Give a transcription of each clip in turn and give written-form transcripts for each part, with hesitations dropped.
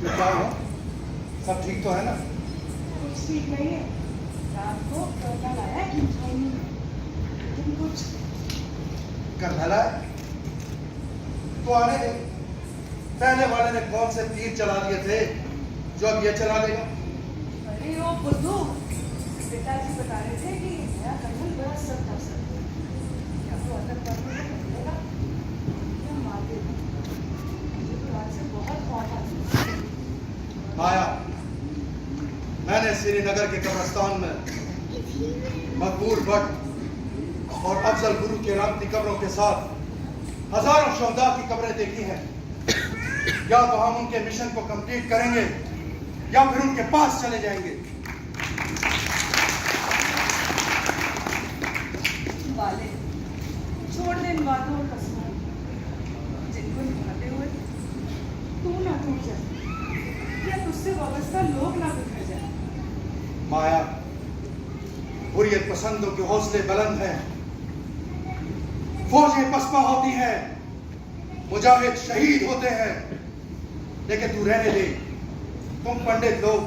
तो क्या हुआ? सब ठीक तो है ना? कुछ ठीक नहीं है। रात को कर्नल आया लेकिन कुछ कर्नल आया तो आने दे। पहले वाले ने कौन से तीर चला दिए थे जो अब ये चला देगा? अरे वो बुद्धू पिताजी बता रहे थे कि नया कर्नल बड़ा सख्त अफसर है। क्या तो अटक करने को मिलेगा या मार देगा। मुझे तो रात से बहुत खौफ आता है। माया, मैंने श्रीनगर के कब्रिस्तान में मकबूल भट्ट और अफजल गुरु के राम की कब्रों के साथ हजारों शहदा की कब्रें देखी हैं। या तो हम उनके मिशन को कंप्लीट करेंगे या फिर उनके पास चले जाएंगे। वाले छोड़ दे इन बातों और कसमों जिनको निभाते हुए तू ना टूट जाए या तुझसे वाबस्ता लोग ना बिखर जाए। माया, हुर्रियत पसंदों के हौसले बुलंद हैं, फौजें पसपा होती हैं, मुजाहिद शहीद होते हैं, लेकिन तू रहने दे। तुम पंडित लोग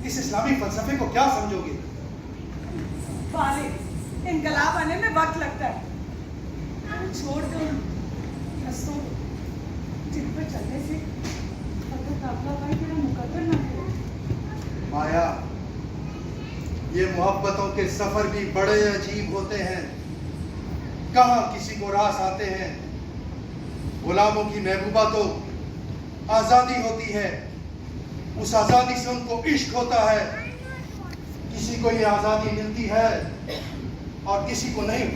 इस इस्लामी फलसफे को क्या समझोगे? वाले इनकलाब आने में वक्त लगता है। छोड़ दो रस्तों जिन पर चलने से अगर काबला भाई तेरा मुकद्दर ना करे। माया, ये मोहब्बतों के सफर भी बड़े अजीब होते हैं। कहाँ किसी को रास आते हैं। गुलामों की महबूबा तो आजादी होती है, उस आजादी से उनको इश्क होता है। किसी को ये आजादी मिलती है और किसी को नहीं।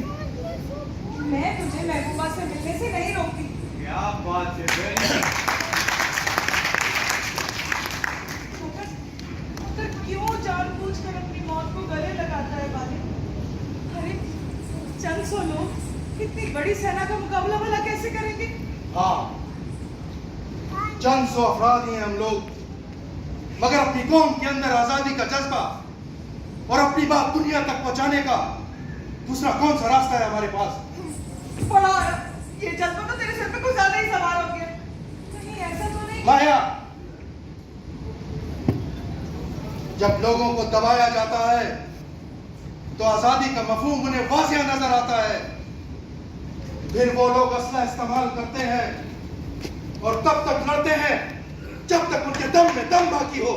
मैं तुझे महबूबा से मिलने से नहीं रोकती। क्या बात है बहन? मगर क्यों जानबूझकर अपनी मौत को गले लगाता है वाले? अरे चंद सौ लोग इतनी बड़ी सेना का मुकाबला भला कैसे करेंगे? हाँ, चंद सौ अफराद ही हैं हम लोग, मगर अपनी कौम के अंदर आजादी का जज्बा और अपनी बात दुनिया तक पहुंचाने का दूसरा कौन सा रास्ता है हमारे पास? बड़ा ये जज्बा तो तेरे सिर पे कुछ ज्यादा ही सवार हो गया। कहीं ऐसा तो नहीं? माया, जब लोगों को दबाया जाता है तो आजादी का मफहूम उन्हें वाज़िह नजर आता है। फिर वो लोग असला इस्तेमाल करते हैं और तब तक लड़ते हैं जब तक उनके दम में दम बाकी हो।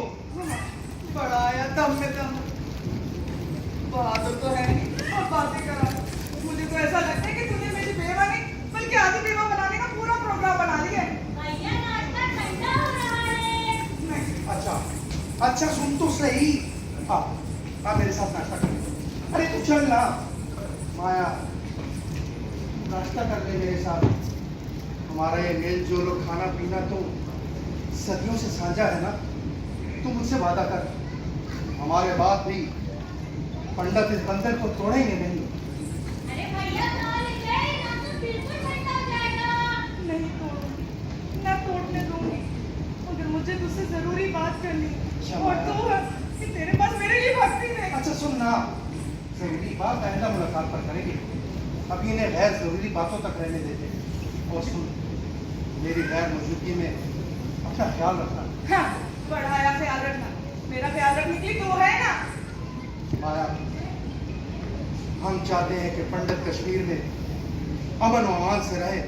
बड़ा आया दम में दम। बहादुर तो है नहीं और बातें करा। मुझे तो ऐसा लगता है कि तूने मेरी बेवा नहीं बल्कि आधी बेवा बनाने का पूरा प्रोग्राम बना लिया है। भैया नाश्ता ठंडा हो रहा है। नहीं, अच्छा सुन तो सही। आ मेरे साथ नाश्ता कर। अरे तू चल ना। माया, नाश्ता कर ले मेरे साथ। हमारा ये मेल जोल और खाना पीना तो सदियों से साझा है ना। तू मुझसे वादा कर, हमारे बाद भी पंडित इस बंधन को तोड़ेंगे नहीं। अरे भैया नाले गए ना तो बिल्कुल ठंडा हो जाएगा। नहीं तोड़ूंगी, ना तोड़ने दूंगी। मगर मुझे तुझसे जरूरी बात करनी है। और तू है कि तेरे पास मेरे लिए वक्त ही नहीं। अच्छा सुन ना, जरूरी बात आइंदा मुलाकात पर करेंगे। अभी इन्हें गैर जरूरी बातों तक रहने देते। और सुन, मेरी गैर मौजूदगी में अपना ख्याल रखना। हाँ, बढ़ाया ख्याल रखना। मेरा ख्याल रखने के लिए तू है ना। माया, हम चाहते हैं कि पंडित कश्मीर में अमन और अमान से रहे।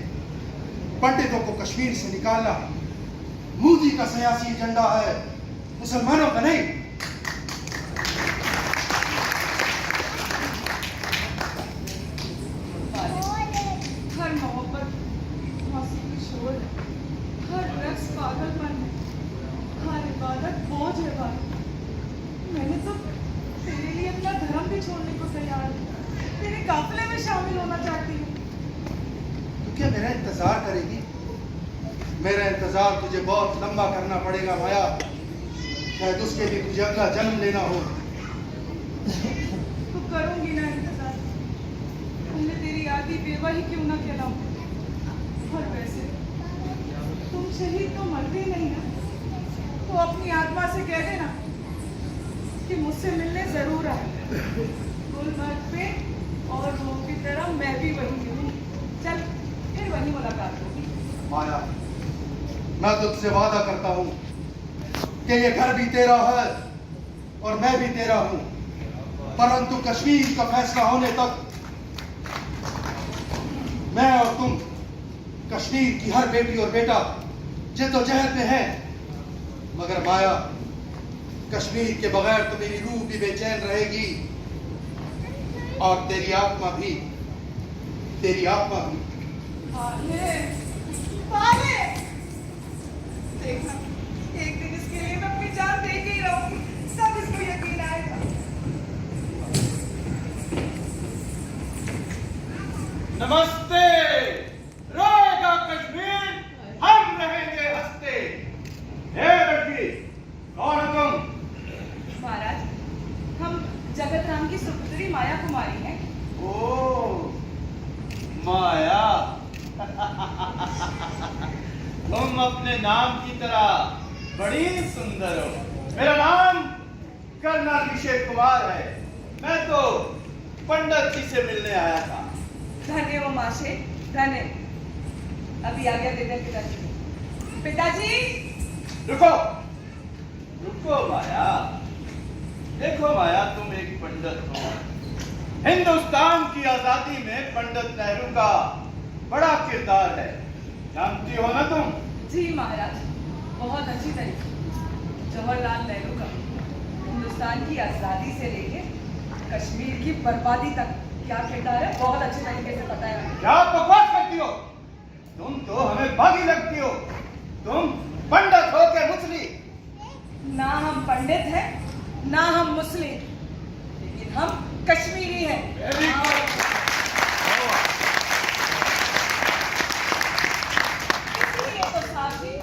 पंडितों को कश्मीर से निकालना मोदी का सियासी एजेंडा है, मुसलमानों का नहीं। हर मोहब्बत मौसीकी शोर है, हर रक्स पागलपन है, हर इबादत बोझ है भाई। मैंने तो तेरे लिए अपना धर्म भी छोड़ने को तैयार हूँ। तेरे काफिले में शामिल होना चाहती हूँ। तो क्या मेरा इंतजार करेगी? मेरा इंतजार तुझे बहुत लंबा करना पड़ेगा माया। शायद उसके लिए तुझे अगला जन्म लेना हो। तो करूंगी ना इंतजार। तुमने तेरी आदि बेवा ही क्यों ना कहलाऊं। और वैसे तुम शहीद तो मरते नहीं ना, तो अपनी आत्मा से कह देना कि मुझसे मिलने जरूर आए। गुलमर्ग पे और वो की तरह मैं भी वही हूँ। चल फिर वही मुलाकात होगी। माया, मैं तुझसे वादा करता हूँ कि ये घर भी तेरा है और मैं भी तेरा हूं, परंतु कश्मीर का फैसला होने तक मैं और तुम, कश्मीर की हर बेटी और बेटा जद्दोजहद में है। मगर माया, कश्मीर के बगैर तो मेरी रूह भी बेचैन रहेगी और तेरी आत्मा भी। पाले, पाले, देखना, एक दिन इसके लिए मैं अपनी जान दे के ही रहूंगी, तब इसको यकीन आएगा। नमस्ते, रोएगा कश्मीर, हम रहेंगे हंसते। हे लड़की, कौन हो तुम? महाराज, हम जगत राम की सुपुत्री माया कुमारी हैं। ओ, माया। तुम अपने नाम की तरह बड़ी सुंदर हो। मेरा नाम कर्नल अभिषेक कुमार है। मैं तो पंडित जी से मिलने आया था। धन्य हो माशे, धन्य। अभी आज्ञा दे दें पिताजी। पिताजी, रुको, रुको माया। देखो माया, तुम एक पंडित हो। हिंदुस्तान की आजादी में पंडित नेहरू का बड़ा किरदार है, जानती हो ना तुम? जी महाराज, बहुत अच्छी तरीके। जवाहरलाल नेहरू का हिंदुस्तान की आजादी से लेके कश्मीर की बर्बादी तक क्या किरदार है, बहुत अच्छे तरीके से पता है। क्या बकवास करती हो? तुम तो हमें बागी लगती हो। तुम पंडित हो के मुस्लिम। ना हम पंडित हैं, ना हम मुस्लिम, लेकिन हम कश्मीरी हैं। Very good. इसलिए तो साहब जी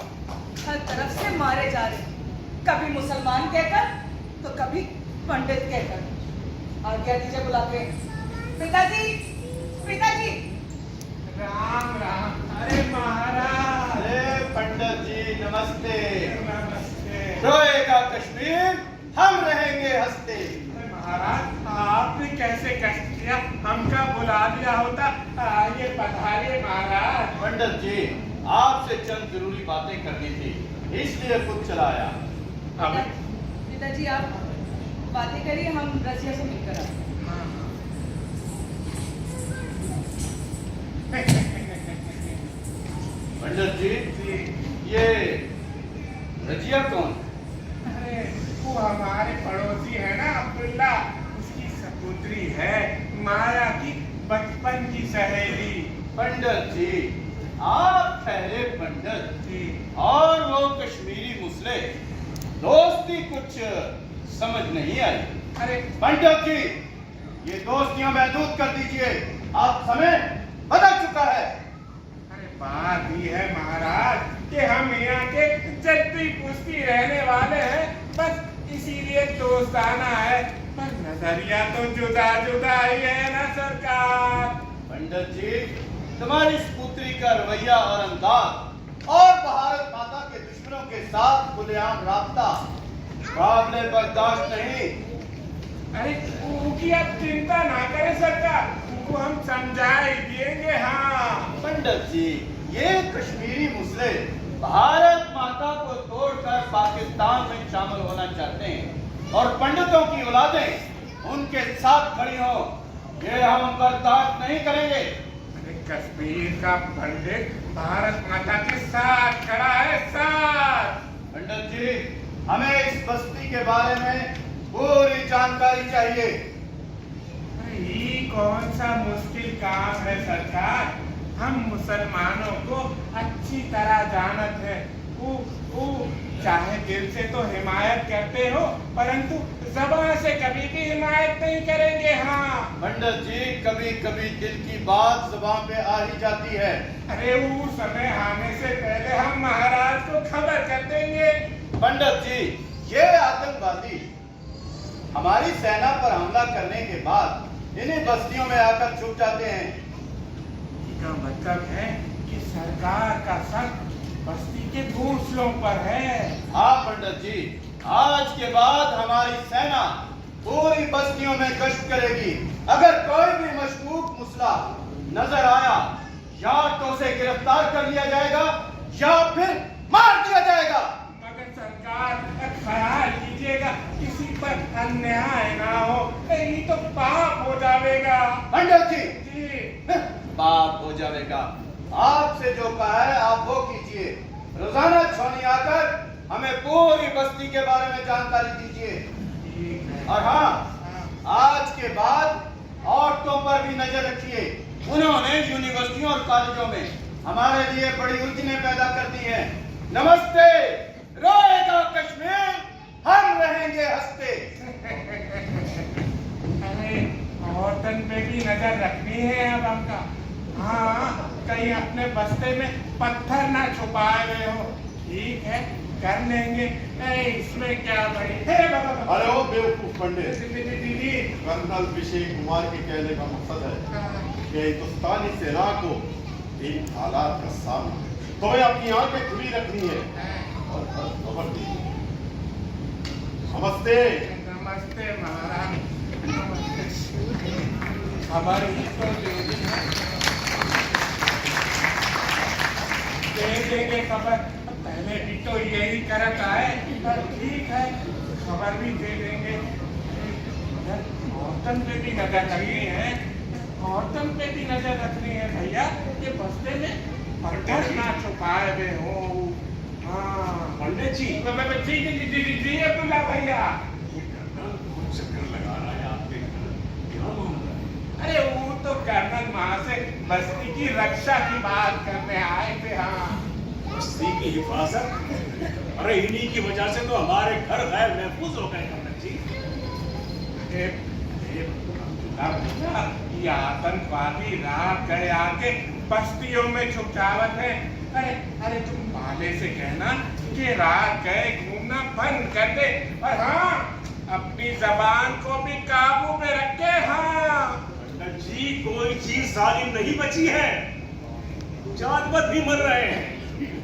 हर तरफ से मारे जा रहे, कभी मुसलमान कहकर तो कभी पंडित कहकर। आज्ञा दीजिए, बुलाते हैं। पिताजी, पिताजी। राम राम। अरे महाराज। अरे पंडित जी, नमस्ते। नमस्ते। रोएगा कश्मीर, हम रहेंगे हंसते। महाराज, आपने कैसे कष्ट किया, हमका बुला लिया होता। ये पधारिए महाराज। पंडित जी, आपसे चंद जरूरी बातें करनी थी, इसलिए खुद चला आया। अब पिताजी आप बातें करिए, हम रजिया से मिलकर आते हैं। पंडित जी, ये रजिया कौन? अरे वो हमारे पड़ोसी है ना, अब्दुल्ला, उसकी सपुत्री है, माया की बचपन की सहेली। पंडित जी, आप ठहरे पंडित जी। और वो कश्मीरी मुसले, दोस्ती कुछ समझ नहीं आई। अरे पंडित जी, ये दोस्तियां महदूद कर दीजिए, आप समय बदल चुका है। अरे बात ही है महाराज कि हम यहाँ के जद्दी पुश्ती रहने वाले हैं, बस इसीलिए दोस्ताना है, पर नजरिया तो जुदा जुदा ही है ना सरकार। पंडित जी, तुम्हारी पुत्री का रवैया और अंदाज और भारत माता के दुश्मनों के साथ खुलेआम राब्ता काबिले बर्दाश्त नहीं। अरे उनकी आप चिंता ना करें सरकार, उनको हम समझा ही देंगे। हाँ पंडित जी, ये कश्मीरी मुसले भारत माता को तोड़कर पाकिस्तान में शामिल होना चाहते हैं और पंडितों की औलादें उनके साथ खड़ी हो, ये हम बर्दाश्त नहीं करेंगे। अरे कश्मीर का पंडित भारत माता के साथ खड़ा है, साथ। पंडित जी, हमें इस बस्ती के बारे में पूरी जानकारी चाहिए। अरे ये कौन सा मुश्किल काम है सरकार, हम मुसलमानों को अच्छी तरह जानत है। वो चाहे दिल से तो हिमायत करते हो, परंतु ज़बान से कभी भी हिमायत नहीं करेंगे। हाँ पंडित जी, कभी कभी दिल की बात जुबान पे आ ही जाती है। अरे वो समय आने से पहले हम महाराज को खबर कर देंगे। पंडित जी, ये आतंकवादी हमारी सेना पर हमला करने के बाद इन्हीं बस्तियों में आकर छुप जाते हैं। इसका मतलब है कि सरकार का शक बस्ती के घोंसलों पर है। हाँ पंडित जी, आज के बाद हमारी सेना पूरी बस्तियों में गश्त करेगी। अगर कोई भी मशकूक मुसला नजर आया, या तो उसे गिरफ्तार कर लिया जाएगा या फिर मार दिया जाएगा। मगर सरकार चलेगा। आपसे जो कहा है आप वो कीजिए। रोजाना छौनी आकर हमें पूरी बस्ती के बारे में जानकारी दीजिए। और हाँ, आज के बाद औरतों पर भी नजर रखिए। उन्होंने यूनिवर्सिटियों और कॉलेजों में हमारे लिए बड़ी उलझनें पैदा कर दी हैं। नमस्ते, रोएगा कश्मीर, हम रहेंगे हंसते। अरे औरतन पे भी नजर रखनी है अब हमका। हाँ, कहीं अपने बस्ते में पत्थर ना छुपाए हुए हो। ठीक है, कर लेंगे। इसमें क्या बड़ी। अरे ओ बेवकूफ पंडित, दीदी कर्नल विजय कुमार के कहने का मकसद है कि हिंदुस्तानी सेना को इन हालात का सामना तुम्हें अपनी आंखें खुली रखनी है और खबर दी। नमस्ते। नमस्ते महाराज, नमस्ते। खबर ही तो देनी है, दे देंगे खबर। पहले भी तो यही करत आए, पर ठीक है, खबर भी दे देंगे। औरतन पे भी नजर रखनी है, औरतन पे भी नजर रखनी है भैया। ये बस्ते में पत्थर ना छुपाए हुए हो। हाँ पंडित जी, जी अब्दुल्ला भैया। चक्कर लगा रहा है आपके घर, क्या मामला है? अरे वो तो कर्नल वहां से बस्ती की रक्षा की बात करने आए थे। हाँ, बस्ती की हिफाजत? अरे इन्हीं की वजह से तो हमारे घर गैर महफूज हो गए पंडित जी। ये आतंकवादी रात गए आके बस्तियों में छुपचावत है। अरे अरे तुम पाले से कहना कि रात गए घूमना बंद कर दे। और हाँ, अपनी जबान को भी काबू में रखे। हाँ पंडित जी, कोई चीज जालिम नहीं बची है। जानवर भी मर रहे हैं,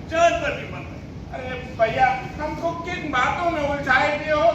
जानवर भी मर रहे हैं। अरे भैया, हमको किन बातों में उलझाए दिए हो?